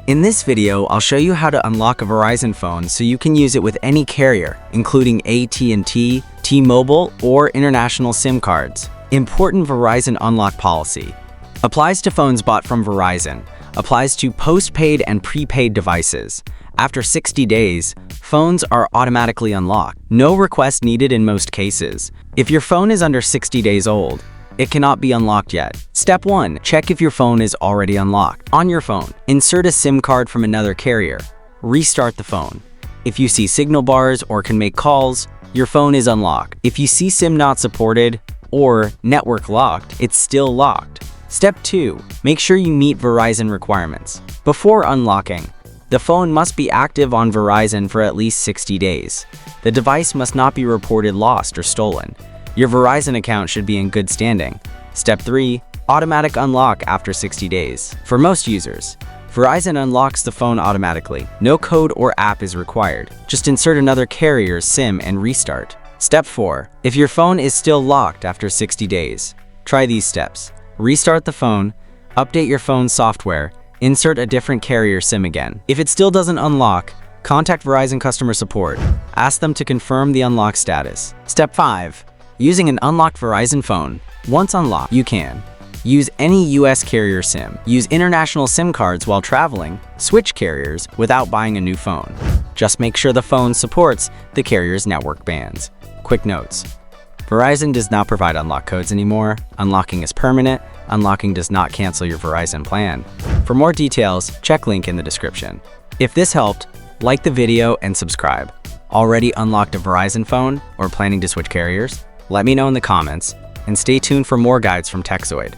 In this video, I'll show you how to unlock a Verizon phone so you can use it with any carrier, including AT&T, T-Mobile, or international SIM cards. Important Verizon unlock policy. Applies to phones bought from Verizon. Applies to postpaid and prepaid devices. After 60 days, phones are automatically unlocked. No request needed in most cases. If your phone is under 60 days old, it cannot be unlocked yet. Step 1. Check if your phone is already unlocked. On your phone, insert a SIM card from another carrier. Restart the phone. If you see signal bars or can make calls, your phone is unlocked. If you see SIM not supported or network locked, it's still locked. Step 2. Make sure you meet Verizon requirements. Before unlocking, the phone must be active on Verizon for at least 60 days. The device must not be reported lost or stolen. Your Verizon account should be in good standing. Step 3. Automatic unlock after 60 days. For most users, Verizon unlocks the phone automatically. No code or app is required. Just insert another carrier's SIM and restart. Step 4. If your phone is still locked after 60 days, try these steps. Restart the phone, update your phone's software, insert a different carrier SIM again. If it still doesn't unlock, contact Verizon customer support. Ask them to confirm the unlock status. Step 5. Using an unlocked Verizon phone. Once unlocked, you can use any US carrier SIM, use international SIM cards while traveling, switch carriers without buying a new phone. Just make sure the phone supports the carrier's network bands. Quick notes. Verizon does not provide unlock codes anymore. Unlocking is permanent. Unlocking does not cancel your Verizon plan. For more details, check link in the description. If this helped, like the video and subscribe. Already unlocked a Verizon phone or planning to switch carriers? Let me know in the comments, and stay tuned for more guides from Tekzoid.